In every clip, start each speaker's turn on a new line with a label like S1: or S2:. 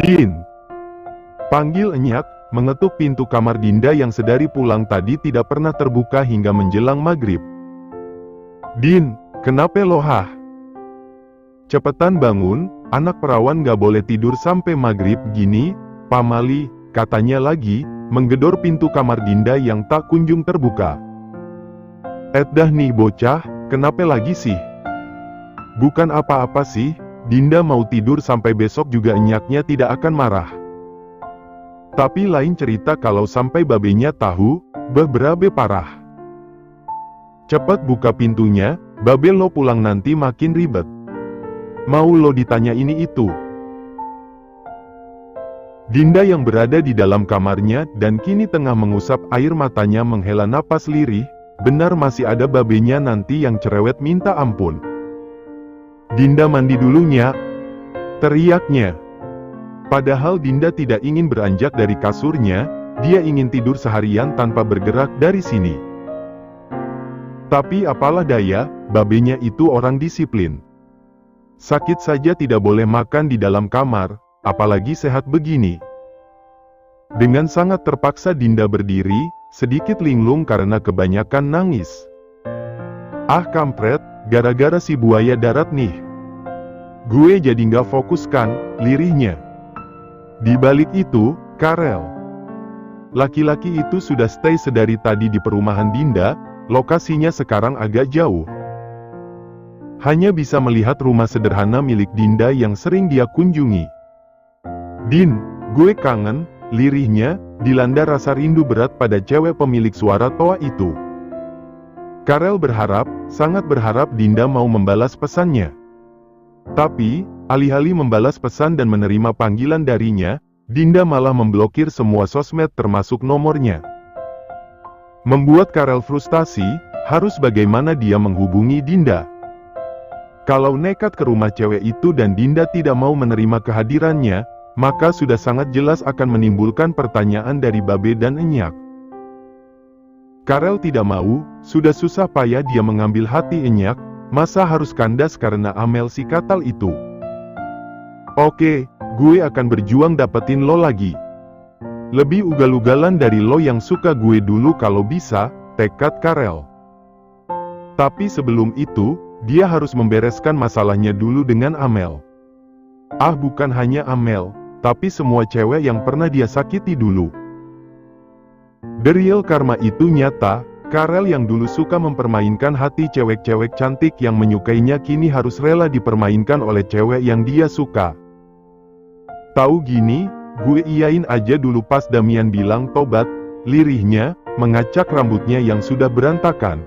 S1: Din! Panggil Enyak, mengetuk pintu kamar Dinda yang sedari pulang tadi tidak pernah terbuka hingga menjelang maghrib. Din, kenapa lohah? Cepetan bangun, anak perawan gak boleh tidur sampai maghrib gini, pamali, katanya lagi, menggedor pintu kamar Dinda yang tak kunjung terbuka. Dah nih bocah, kenapa lagi sih? Bukan apa-apa sih, Dinda mau tidur sampai besok juga Enyaknya tidak akan marah. Tapi lain cerita kalau sampai babenya tahu, berabe parah. Cepat buka pintunya, babe lo pulang nanti makin ribet. Mau lo ditanya ini itu. Dinda yang berada di dalam kamarnya dan kini tengah mengusap air matanya menghela napas lirih, benar masih ada babenya nanti yang cerewet minta ampun. Dinda mandi dulunya, teriaknya. Padahal Dinda tidak ingin beranjak dari kasurnya, dia ingin tidur seharian tanpa bergerak dari sini. Tapi apalah daya, babenya itu orang disiplin. Sakit saja tidak boleh makan di dalam kamar, apalagi sehat begini. Dengan sangat terpaksa Dinda berdiri, sedikit linglung karena kebanyakan nangis. Ah kampret, gara-gara si buaya darat nih. Gue jadi nggak fokus kan, lirihnya. Di balik itu, Karel. Laki-laki itu sudah stay sedari tadi di perumahan Dinda, lokasinya sekarang agak jauh. Hanya bisa melihat rumah sederhana milik Dinda yang sering dia kunjungi. Din, gue kangen, lirihnya, dilanda rasa rindu berat pada cewek pemilik suara toa itu. Karel berharap, sangat berharap Dinda mau membalas pesannya. Tapi, alih-alih membalas pesan dan menerima panggilan darinya, Dinda malah memblokir semua sosmed termasuk nomornya. Membuat Karel frustasi, harus bagaimana dia menghubungi Dinda. Kalau nekat ke rumah cewek itu dan Dinda tidak mau menerima kehadirannya, maka sudah sangat jelas akan menimbulkan pertanyaan dari Babe dan Enyak. Karel tidak mau, sudah susah payah dia mengambil hati Enyak, masa harus kandas karena Amel si katal itu. Oke, gue akan berjuang dapetin lo lagi. Lebih ugal-ugalan dari lo yang suka gue dulu kalau bisa, tekad Karel. Tapi sebelum itu, dia harus membereskan masalahnya dulu dengan Amel. Ah bukan hanya Amel, tapi semua cewek yang pernah dia sakiti dulu. The real karma itu nyata, Karel yang dulu suka mempermainkan hati cewek-cewek cantik yang menyukainya kini harus rela dipermainkan oleh cewek yang dia suka. Tahu gini, gue iyain aja dulu pas Damian bilang tobat, lirihnya, mengacak rambutnya yang sudah berantakan.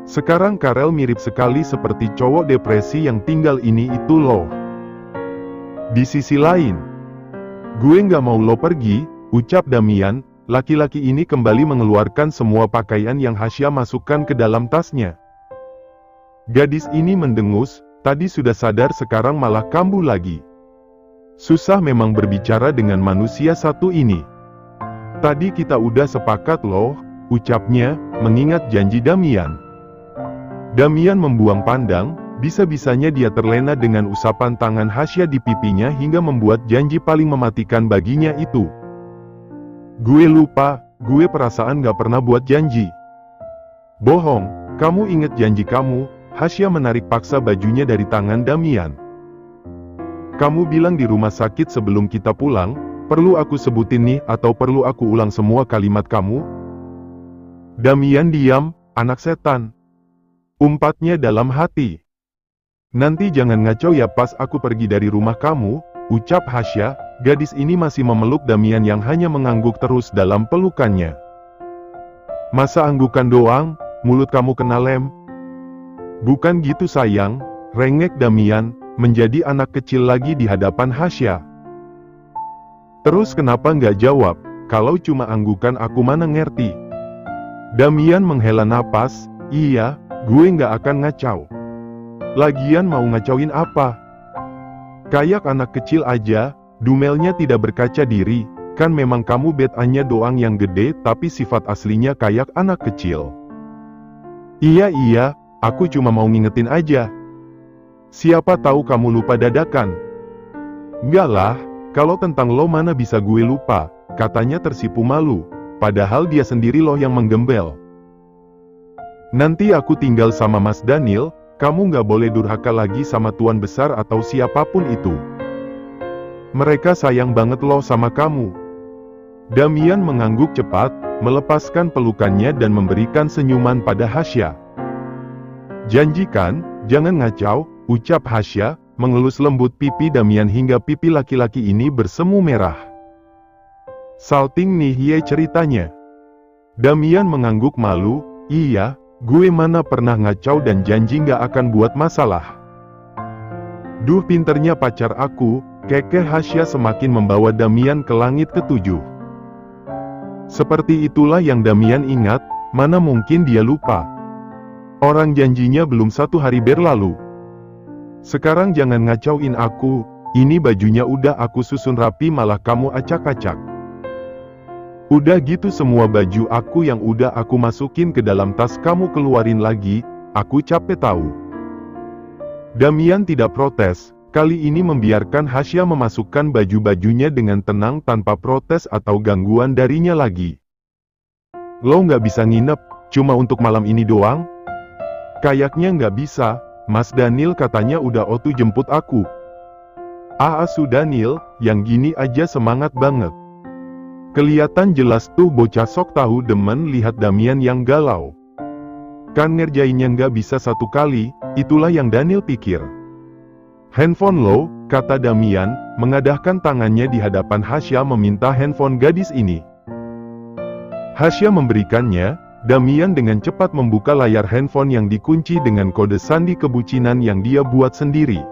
S1: Sekarang Karel mirip sekali seperti cowok depresi yang tinggal ini itu loh. Di sisi lain, gue nggak mau lo pergi, ucap Damian, laki-laki ini kembali mengeluarkan semua pakaian yang Hasya masukkan ke dalam tasnya. Gadis ini mendengus, tadi sudah sadar sekarang malah kambuh lagi. Susah memang berbicara dengan manusia satu ini. Tadi kita udah sepakat loh, ucapnya, mengingat janji Damian. Damian membuang pandang, bisa-bisanya dia terlena dengan usapan tangan Hasya di pipinya hingga membuat janji paling mematikan baginya itu. Gue lupa, gue perasaan gak pernah buat janji. Bohong, kamu inget janji kamu, Hasya menarik paksa bajunya dari tangan Damian. Kamu bilang di rumah sakit sebelum kita pulang, perlu aku sebutin nih atau perlu aku ulang semua kalimat kamu? Damian diam, anak setan. Umpatnya dalam hati. Nanti jangan ngaco ya pas aku pergi dari rumah kamu, ucap Hasya, gadis ini masih memeluk Damian yang hanya mengangguk terus dalam pelukannya. Masa anggukan doang, mulut kamu kena lem? Bukan gitu sayang, rengek Damian, menjadi anak kecil lagi di hadapan Hasya. Terus kenapa nggak jawab, kalau cuma anggukan aku mana ngerti. Damian menghela napas, iya, gue nggak akan ngacau. Lagian mau ngacauin apa? Kayak anak kecil aja, dumelnya tidak berkaca diri, kan memang kamu bed-anya doang yang gede tapi sifat aslinya kayak anak kecil. Iya, aku cuma mau ngingetin aja. Siapa tahu kamu lupa dadakan. Enggak lah, kalau tentang lo mana bisa gue lupa, katanya tersipu malu, padahal dia sendiri loh yang menggembel. Nanti aku tinggal sama Mas Daniel, kamu nggak boleh durhaka lagi sama tuan besar atau siapapun itu. Mereka sayang banget loh sama kamu. Damian mengangguk cepat, melepaskan pelukannya dan memberikan senyuman pada Hasya. Janjikan, jangan ngacau, ucap Hasya, mengelus lembut pipi Damian hingga pipi laki-laki ini bersemu merah. Salting nih ye ceritanya. Damian mengangguk malu, iya, gue mana pernah ngacau dan janji nggak akan buat masalah. Duh pinternya pacar aku, kekeh Hasya semakin membawa Damian ke langit ketujuh. Seperti itulah yang Damian ingat, mana mungkin dia lupa. Orang janjinya belum 1 hari berlalu. Sekarang jangan ngacauin aku, ini bajunya udah aku susun rapi malah kamu acak-acak. Udah gitu semua baju aku yang udah aku masukin ke dalam tas kamu keluarin lagi, aku capek tahu. Damian tidak protes, kali ini membiarkan Hasya memasukkan baju-bajunya dengan tenang tanpa protes atau gangguan darinya lagi. Lo nggak bisa nginep, cuma untuk malam ini doang? Kayaknya nggak bisa, Mas Daniel katanya udah auto jemput aku. Asu Daniel, yang gini aja semangat banget. Kelihatan jelas tuh bocah sok tahu demen lihat Damian yang galau. Kan ngerjainnya nggak bisa 1 kali, itulah yang Daniel pikir. Handphone lo, kata Damian, mengadahkan tangannya di hadapan Hasya meminta handphone gadis ini. Hasya memberikannya, Damian dengan cepat membuka layar handphone yang dikunci dengan kode sandi kebucinan yang dia buat sendiri.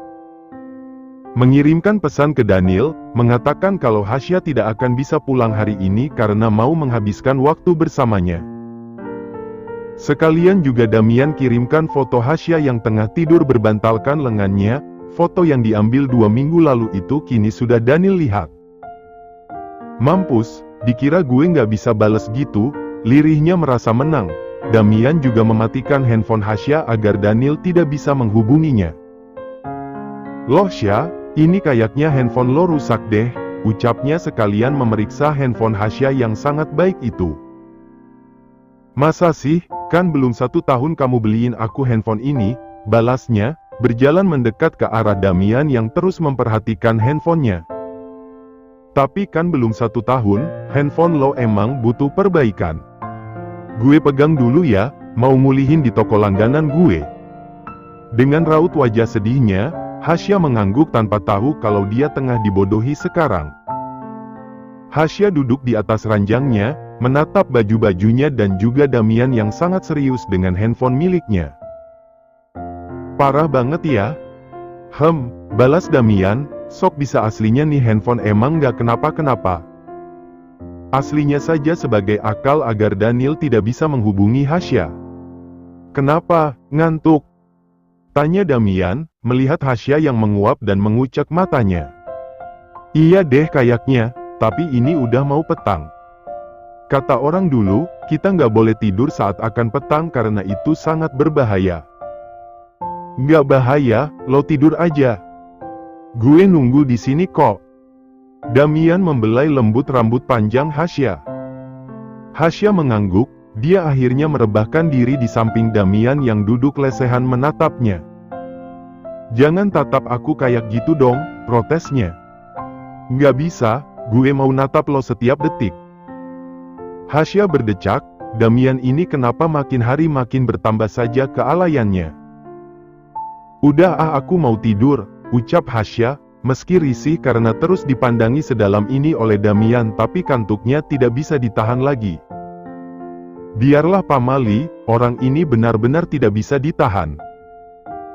S1: Mengirimkan pesan ke Daniel, mengatakan kalau Hasya tidak akan bisa pulang hari ini karena mau menghabiskan waktu bersamanya. Sekalian juga Damian kirimkan foto Hasya yang tengah tidur berbantalkan lengannya. Foto yang diambil 2 minggu lalu itu kini sudah Daniel lihat. Mampus, dikira gue nggak bisa bales gitu, lirihnya merasa menang. Damian juga mematikan handphone Hasya agar Daniel tidak bisa menghubunginya. Loh Sya, ini kayaknya handphone lo rusak deh, ucapnya sekalian memeriksa handphone Hasya yang sangat baik itu. Masa sih, kan belum 1 tahun kamu beliin aku handphone ini, balasnya. Berjalan mendekat ke arah Damian yang terus memperhatikan handphonenya. Tapi kan belum 1 tahun, handphone lo emang butuh perbaikan. Gue pegang dulu ya, mau mulihin di toko langganan gue. Dengan raut wajah sedihnya, Hasya mengangguk tanpa tahu kalau dia tengah dibodohi sekarang. Hasya duduk di atas ranjangnya, menatap baju-bajunya dan juga Damian yang sangat serius dengan handphone miliknya. Parah banget ya. Balas Damian, sok bisa aslinya nih handphone emang gak kenapa-kenapa. Aslinya saja sebagai akal agar Daniel tidak bisa menghubungi Hasya. Kenapa, ngantuk? Tanya Damian, melihat Hasya yang menguap dan mengucek matanya. Iya deh kayaknya, tapi ini udah mau petang. Kata orang dulu, kita nggak boleh tidur saat akan petang karena itu sangat berbahaya. Nggak bahaya, lo tidur aja. Gue nunggu di sini kok. Damian membelai lembut rambut panjang Hasya. Hasya mengangguk, dia akhirnya merebahkan diri di samping Damian yang duduk lesehan menatapnya. Jangan tatap aku kayak gitu dong, protesnya. Nggak bisa, gue mau natap lo setiap detik. Hasya berdecak, Damian ini kenapa makin hari makin bertambah saja kealayannya. Udah aku mau tidur, ucap Hasya, meski risih karena terus dipandangi sedalam ini oleh Damian tapi kantuknya tidak bisa ditahan lagi. Biarlah pamali, orang ini benar-benar tidak bisa ditahan.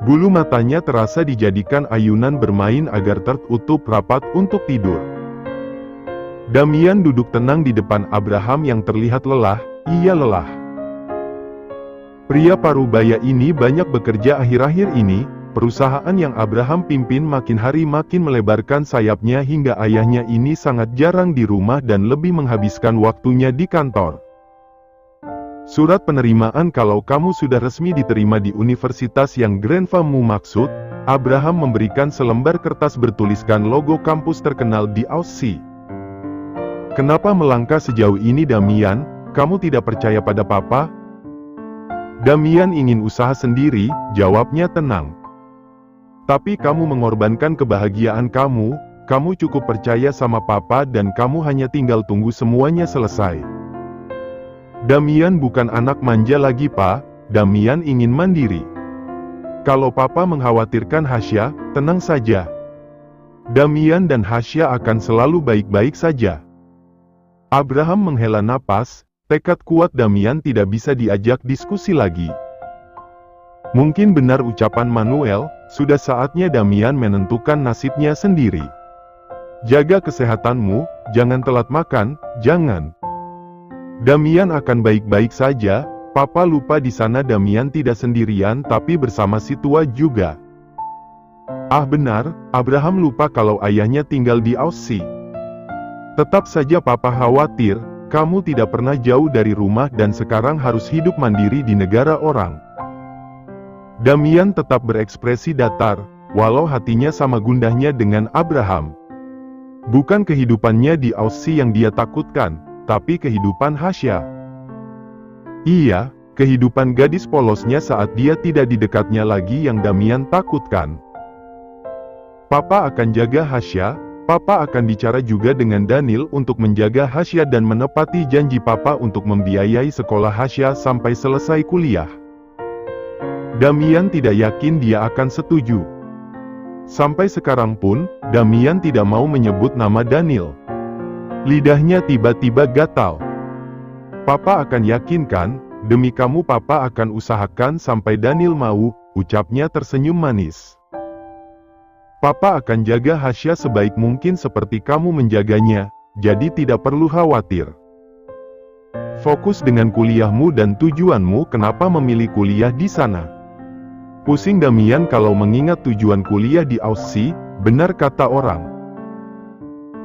S1: Bulu matanya terasa dijadikan ayunan bermain agar tertutup rapat untuk tidur. Damian duduk tenang di depan Abraham yang terlihat lelah, ia lelah. Pria parubaya ini banyak bekerja akhir-akhir ini, perusahaan yang Abraham pimpin makin hari makin melebarkan sayapnya hingga ayahnya ini sangat jarang di rumah dan lebih menghabiskan waktunya di kantor. Surat penerimaan kalau kamu sudah resmi diterima di universitas yang grandpamu maksud, Abraham memberikan selembar kertas bertuliskan logo kampus terkenal di Aussie. "Kenapa melangkah sejauh ini, Damian? Kamu tidak percaya pada Papa?" "Damian ingin usaha sendiri," jawabnya tenang. "Tapi kamu mengorbankan kebahagiaan kamu, kamu cukup percaya sama Papa dan kamu hanya tinggal tunggu semuanya selesai." "Damian bukan anak manja lagi, Pak. Damian ingin mandiri. Kalau Papa mengkhawatirkan Hasya, tenang saja. Damian dan Hasya akan selalu baik-baik saja." Abraham menghela napas, tekad kuat Damian tidak bisa diajak diskusi lagi. Mungkin benar ucapan Manuel, sudah saatnya Damian menentukan nasibnya sendiri. "Jaga kesehatanmu, jangan telat makan, jangan. Damian akan baik-baik saja. Papa lupa di sana Damian tidak sendirian tapi bersama si tua juga." Ah benar, Abraham lupa kalau ayahnya tinggal di Aussie. "Tetap saja Papa khawatir, kamu tidak pernah jauh dari rumah dan sekarang harus hidup mandiri di negara orang." Damian tetap berekspresi datar, walau hatinya sama gundahnya dengan Abraham. Bukan kehidupannya di Aussie yang dia takutkan, tapi kehidupan Hasya. Iya, kehidupan gadis polosnya saat dia tidak di dekatnya lagi yang Damian takutkan. Papa akan jaga Hasya, Papa akan bicara juga dengan Daniel untuk menjaga Hasya dan menepati janji Papa untuk membiayai sekolah Hasya sampai selesai kuliah. Damian tidak yakin dia akan setuju. Sampai sekarang pun, Damian tidak mau menyebut nama Daniel. Lidahnya tiba-tiba gatal. "Papa akan yakinkan, demi kamu Papa akan usahakan sampai Daniel mau," ucapnya tersenyum manis. "Papa akan jaga Hasya sebaik mungkin seperti kamu menjaganya, jadi tidak perlu khawatir. Fokus dengan kuliahmu dan tujuanmu." "Kenapa memilih kuliah di sana?" Pusing Damian kalau mengingat tujuan kuliah di Aussie, benar kata orang.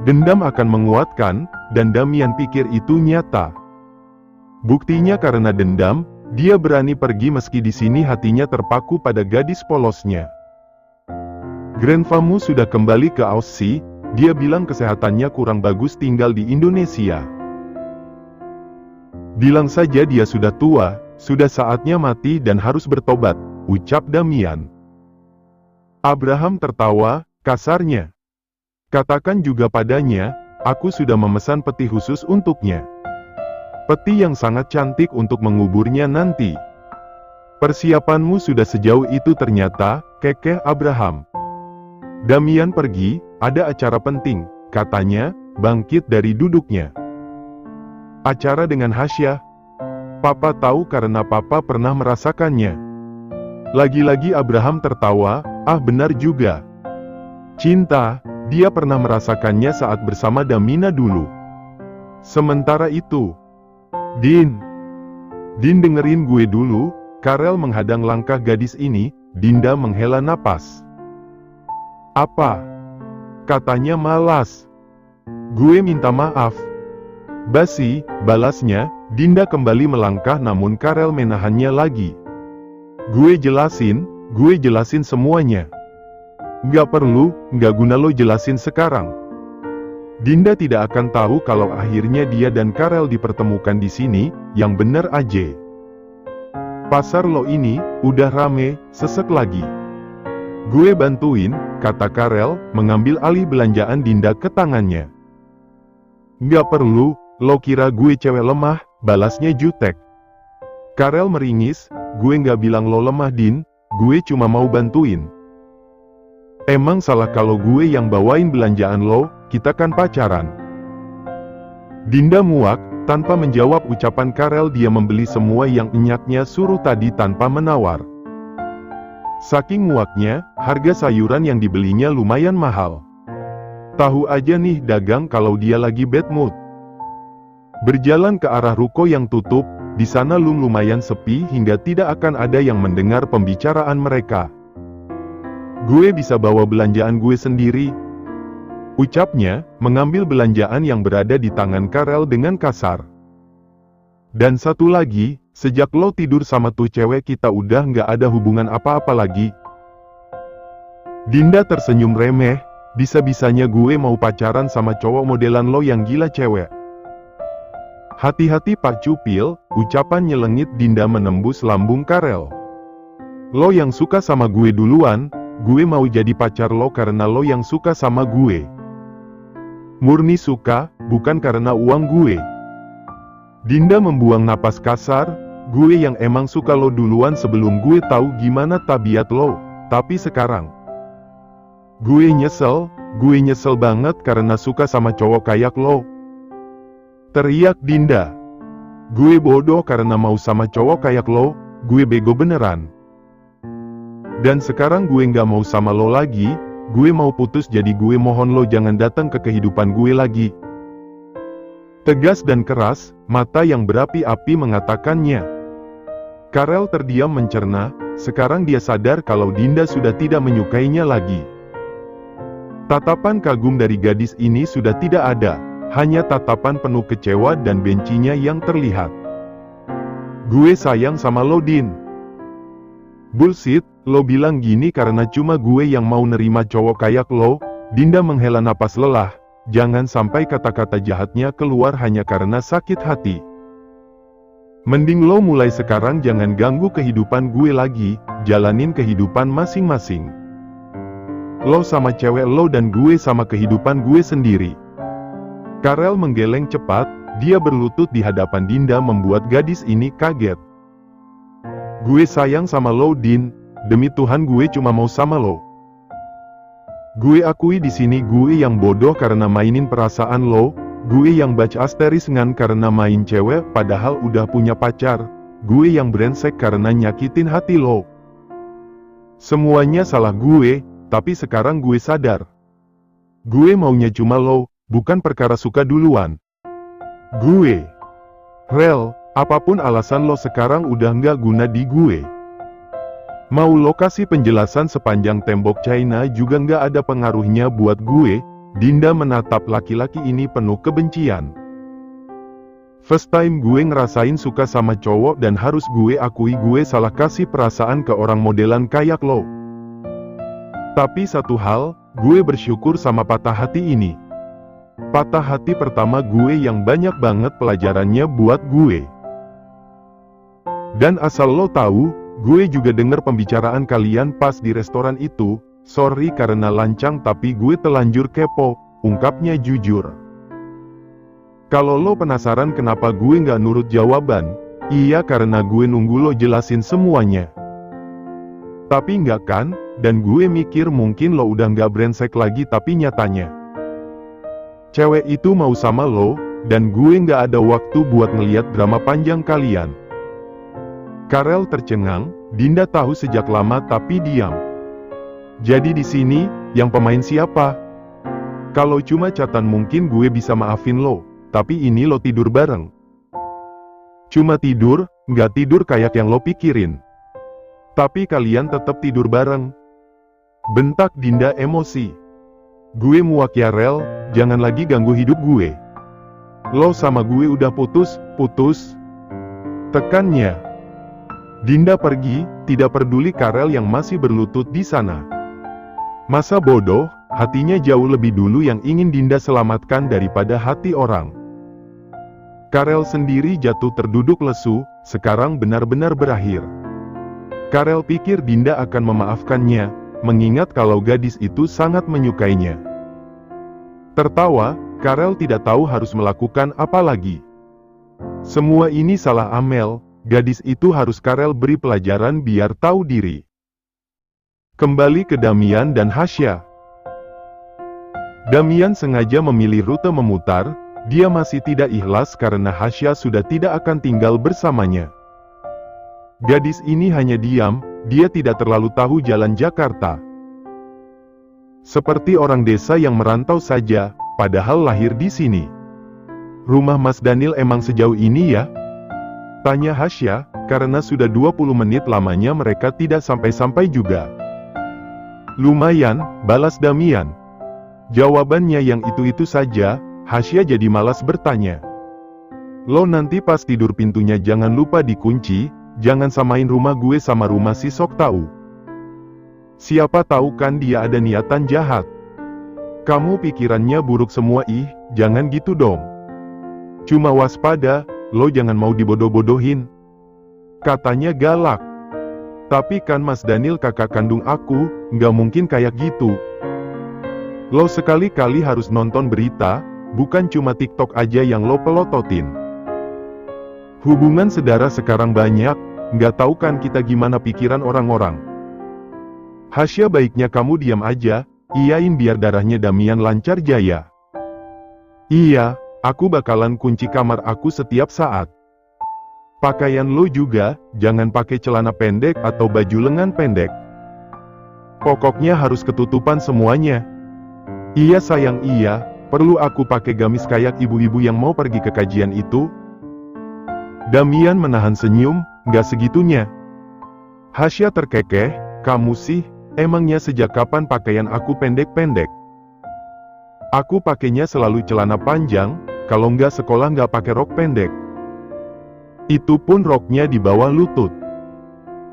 S1: Dendam akan menguatkan, dan Damian pikir itu nyata. Buktinya karena dendam, dia berani pergi meski di sini hatinya terpaku pada gadis polosnya. "Grandpamu sudah kembali ke Aussie, dia bilang kesehatannya kurang bagus tinggal di Indonesia. Bilang saja dia sudah tua, sudah saatnya mati dan harus bertobat," ucap Damian. Abraham tertawa, kasarnya. "Katakan juga padanya, aku sudah memesan peti khusus untuknya. Peti yang sangat cantik untuk menguburnya nanti." "Persiapanmu sudah sejauh itu ternyata," kekeh Abraham. Damian pergi, "Ada acara penting," katanya, bangkit dari duduknya. "Acara dengan Hasya?" "Papa tahu karena Papa pernah merasakannya." Lagi-lagi Abraham tertawa, "Ah benar juga. Cinta, dia pernah merasakannya saat bersama Damina dulu. Sementara itu, Din dengerin gue dulu." Karel menghadang langkah gadis ini. Dinda menghela napas. "Apa?" katanya malas. "Gue minta maaf." "Basi," balasnya. Dinda kembali melangkah namun Karel menahannya lagi. Gue jelasin semuanya." "Nggak perlu, nggak guna lo jelasin sekarang. Dinda tidak akan tahu kalau akhirnya dia dan Karel dipertemukan di sini, yang bener aja. Pasar lo ini, udah rame, sesek lagi." "Gue bantuin," kata Karel, mengambil alih belanjaan Dinda ke tangannya. "Nggak perlu, lo kira gue cewek lemah," balasnya jutek. Karel meringis, "Gue nggak bilang lo lemah Din, gue cuma mau bantuin. Emang salah kalau gue yang bawain belanjaan lo, kita kan pacaran." Dinda muak, tanpa menjawab ucapan Karel dia membeli semua yang enyaknya suruh tadi tanpa menawar. Saking muaknya, harga sayuran yang dibelinya lumayan mahal. Tahu aja nih dagang kalau dia lagi bad mood. Berjalan ke arah ruko yang tutup, di sana lumayan sepi hingga tidak akan ada yang mendengar pembicaraan mereka. "Gue bisa bawa belanjaan gue sendiri," ucapnya, mengambil belanjaan yang berada di tangan Karel dengan kasar. "Dan satu lagi, sejak lo tidur sama tuh cewek kita udah nggak ada hubungan apa-apa lagi." Dinda tersenyum remeh, bisa-bisanya gue mau pacaran sama cowok modelan lo yang gila cewek. Hati-hati Pak Cupil, ucapan nyelengit Dinda menembus lambung Karel. Lo yang suka sama gue duluan, gue mau jadi pacar lo karena lo yang suka sama gue. Murni suka, bukan karena uang gue. Dinda membuang napas kasar, gue yang emang suka lo duluan sebelum gue tahu gimana tabiat lo, tapi sekarang gue nyesel banget karena suka sama cowok kayak lo. Teriak Dinda. Gue bodoh karena mau sama cowok kayak lo, gue bego beneran. Dan sekarang gue gak mau sama lo lagi, gue mau putus jadi gue mohon lo jangan datang ke kehidupan gue lagi. Tegas dan keras, mata yang berapi-api mengatakannya. Karel terdiam mencerna, sekarang dia sadar kalau Dinda sudah tidak menyukainya lagi. Tatapan kagum dari gadis ini sudah tidak ada. Hanya tatapan penuh kecewa dan bencinya yang terlihat. Gue sayang sama lo Din. Bullshit, lo bilang gini karena cuma gue yang mau nerima cowok kayak lo. Dinda menghela napas lelah, jangan sampai kata-kata jahatnya keluar hanya karena sakit hati. Mending lo mulai sekarang jangan ganggu kehidupan gue lagi, jalanin kehidupan masing-masing. Lo sama cewek lo dan gue sama kehidupan gue sendiri. Karel menggeleng cepat, dia berlutut di hadapan Dinda membuat gadis ini kaget. Gue sayang sama lo Din, demi Tuhan gue cuma mau sama lo. Gue akui di sini gue yang bodoh karena mainin perasaan lo, gue yang baca asteris ngan karena main cewek padahal udah punya pacar, gue yang brengsek karena nyakitin hati lo. Semuanya salah gue, tapi sekarang gue sadar. Gue maunya cuma lo, bukan perkara suka duluan. Gue. Rel, apapun alasan lo sekarang udah nggak guna di gue. Mau lo kasih penjelasan sepanjang tembok China juga nggak ada pengaruhnya buat gue. Dinda menatap laki-laki ini penuh kebencian. First time gue ngerasain suka sama cowok dan harus gue akui gue salah kasih perasaan ke orang modelan kayak lo. Tapi satu hal, gue bersyukur sama patah hati ini. Patah hati pertama gue yang banyak banget pelajarannya buat gue. Dan asal lo tahu, gue juga denger pembicaraan kalian pas di restoran itu. Sorry karena lancang tapi gue telanjur kepo, ungkapnya jujur. Kalau lo penasaran kenapa gue nggak nurut jawaban, iya karena gue nunggu lo jelasin semuanya. Tapi nggak kan, dan gue mikir mungkin lo udah nggak brengsek lagi tapi nyatanya cewek itu mau sama lo, dan gue nggak ada waktu buat ngeliat drama panjang kalian. Karel tercengang, Dinda tahu sejak lama tapi diam. Jadi di sini, yang pemain siapa? Kalau cuma catatan mungkin gue bisa maafin lo, tapi ini lo tidur bareng. Cuma tidur, nggak tidur kayak yang lo pikirin. Tapi kalian tetap tidur bareng. Bentak Dinda emosi. Gue muak ya Rel, jangan lagi ganggu hidup gue. Lo sama gue udah putus. Tekannya. Dinda pergi, tidak peduli Karel yang masih berlutut di sana. Masa bodoh, hatinya jauh lebih dulu yang ingin Dinda selamatkan daripada hati orang. Karel sendiri jatuh terduduk lesu, sekarang benar-benar berakhir. Karel pikir Dinda akan memaafkannya, mengingat kalau gadis itu sangat menyukainya. Tertawa, Karel tidak tahu harus melakukan apa lagi. Semua ini salah Amel, gadis itu harus Karel beri pelajaran biar tahu diri. Kembali ke Damian dan Hasya. Damian sengaja memilih rute memutar, dia masih tidak ikhlas karena Hasya sudah tidak akan tinggal bersamanya. Gadis ini hanya diam, dia tidak terlalu tahu jalan Jakarta. Seperti orang desa yang merantau saja, padahal lahir di sini. Rumah Mas Daniel emang sejauh ini ya? Tanya Hasya, karena sudah 20 menit lamanya mereka tidak sampai-sampai juga. Lumayan, balas Damian. Jawabannya yang itu-itu saja, Hasya jadi malas bertanya. Lo nanti pas tidur pintunya jangan lupa dikunci, jangan samain rumah gue sama rumah si Sok tahu. Siapa tahu kan dia ada niatan jahat. Kamu pikirannya buruk semua ih, jangan gitu dong. Cuma waspada, lo jangan mau dibodoh-bodohin. Katanya galak. Tapi kan Mas Daniel kakak kandung aku, nggak mungkin kayak gitu. Lo sekali-kali harus nonton berita, bukan cuma TikTok aja yang lo pelototin. Hubungan saudara sekarang banyak, nggak tahu kan kita gimana pikiran orang-orang. Hasya baiknya kamu diam aja, iyain biar darahnya Damian lancar jaya. Iya, aku bakalan kunci kamar aku setiap saat. Pakaian lo juga, jangan pakai celana pendek atau baju lengan pendek. Pokoknya harus ketutupan semuanya. Iya sayang iya, perlu aku pakai gamis kayak ibu-ibu yang mau pergi ke kajian itu? Damian menahan senyum, nggak segitunya. Hasya terkekeh, kamu sih, emangnya sejak kapan pakaian aku pendek-pendek? Aku pakainya selalu celana panjang, kalau nggak sekolah nggak pakai rok pendek. Itu pun roknya di bawah lutut.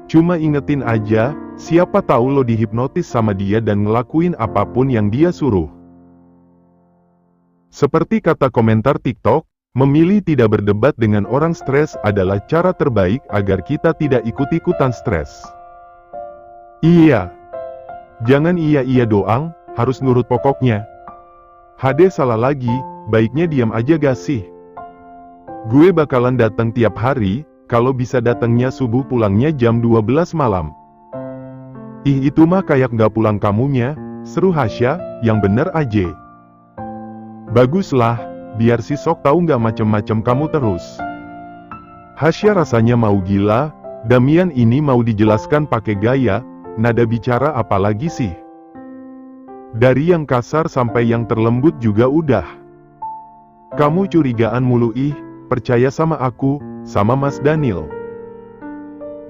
S1: Cuma ingetin aja, siapa tahu lo dihipnotis sama dia dan ngelakuin apapun yang dia suruh. Seperti kata komentar TikTok, memilih tidak berdebat dengan orang stres adalah cara terbaik agar kita tidak ikut-ikutan stres. Iya. Jangan iya-iya doang, harus nurut pokoknya. Hade salah lagi, baiknya diam aja gak sih? Gue bakalan datang tiap hari, kalau bisa datangnya subuh pulangnya jam 12 malam. Ih itu mah kayak gak pulang kamunya, seru Hasya, yang bener aja. Baguslah, biar si Sok tahu nggak macem-macem kamu terus. Hasya rasanya mau gila, Damian ini mau dijelaskan pakai gaya, nada bicara apalagi sih. Dari yang kasar sampai yang terlembut juga udah. Kamu curigaan mulu ih, percaya sama aku, sama Mas Daniel.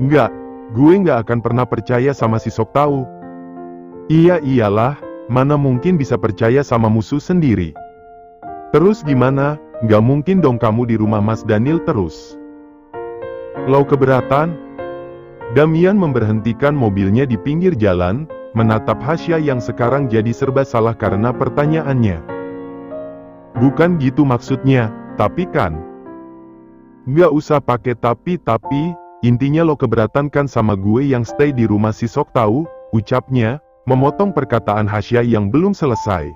S1: Nggak, gue nggak akan pernah percaya sama si Sok tahu. Iya iyalah, mana mungkin bisa percaya sama musuh sendiri. Terus gimana, nggak mungkin dong kamu di rumah Mas Daniel terus. Lo keberatan? Damian memberhentikan mobilnya di pinggir jalan, menatap Hasya yang sekarang jadi serba salah karena pertanyaannya. Bukan gitu maksudnya, tapi kan. Nggak usah pakai tapi, intinya lo keberatan kan sama gue yang stay di rumah si Sok tahu, ucapnya, memotong perkataan Hasya yang belum selesai.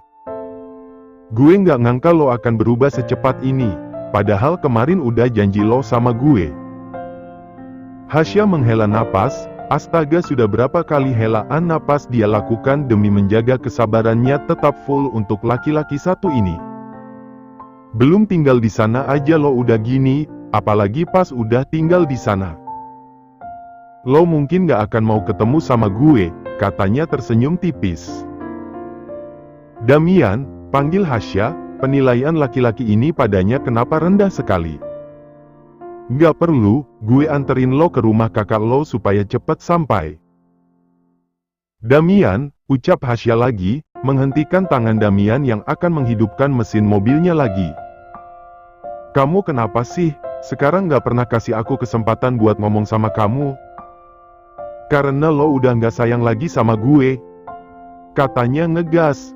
S1: Gue nggak ngangka lo akan berubah secepat ini, padahal kemarin udah janji lo sama gue. Hasya menghela napas, astaga sudah berapa kali helaan napas dia lakukan demi menjaga kesabarannya tetap full untuk laki-laki satu ini. Belum tinggal di sana aja lo udah gini, apalagi pas udah tinggal di sana. Lo mungkin nggak akan mau ketemu sama gue, katanya tersenyum tipis. Damian, panggil Hasya, penilaian laki-laki ini padanya kenapa rendah sekali? Nggak perlu, gue anterin lo ke rumah kakak lo supaya cepet sampai. Damian, ucap Hasya lagi, menghentikan tangan Damian yang akan menghidupkan mesin mobilnya lagi. Kamu kenapa sih, sekarang nggak pernah kasih aku kesempatan buat ngomong sama kamu? Karena lo udah nggak sayang lagi sama gue. Katanya ngegas.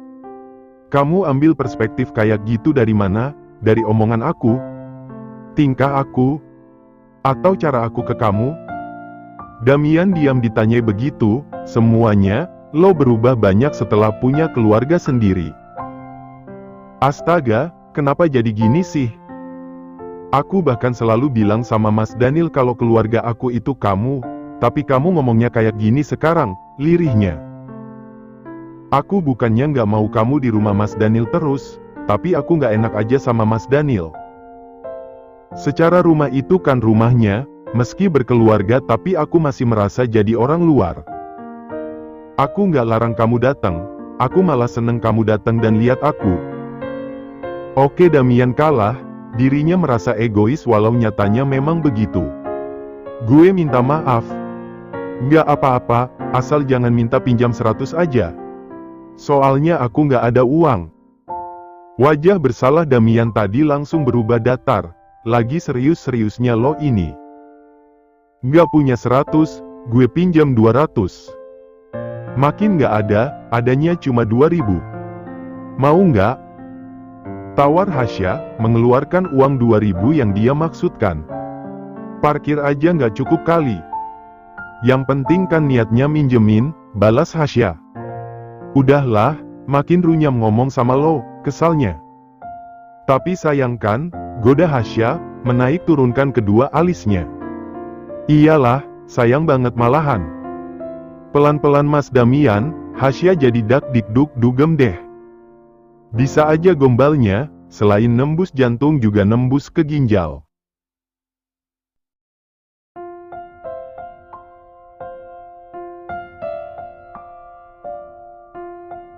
S1: Kamu ambil perspektif kayak gitu dari mana? Dari omongan aku? Tingkah aku? Atau cara aku ke kamu? Damian diam ditanyai begitu, semuanya, lo berubah banyak setelah punya keluarga sendiri. Astaga, kenapa jadi gini sih? Aku bahkan selalu bilang sama Mas Daniel kalau keluarga aku itu kamu, tapi kamu ngomongnya kayak gini sekarang, lirihnya. Aku bukannya nggak mau kamu di rumah Mas Daniel terus, tapi aku nggak enak aja sama Mas Daniel. Secara rumah itu kan rumahnya, meski berkeluarga tapi aku masih merasa jadi orang luar. Aku nggak larang kamu datang, aku malah seneng kamu datang dan lihat aku. Oke Damian kalah, dirinya merasa egois walau nyatanya memang begitu. Gue minta maaf. Nggak apa-apa, asal jangan minta pinjam 100 aja. Soalnya aku nggak ada uang. Wajah bersalah Damian tadi langsung berubah datar. Lagi serius-seriusnya lo ini. Nggak punya 100, gue pinjam 200. Makin nggak ada, adanya cuma 2.000. Mau nggak? Tawar Hasya, mengeluarkan uang 2.000 yang dia maksudkan. Parkir aja nggak cukup kali. Yang penting kan niatnya minjemin, balas Hasya. Udahlah, makin runyam ngomong sama lo, kesalnya. Tapi sayang kan, goda Hasya, menaik turunkan kedua alisnya. Iyalah, sayang banget malahan. Pelan-pelan Mas Damian, Hasya jadi dak-dik-duk dugem deh. Bisa aja gombalnya, selain nembus jantung juga nembus ke ginjal.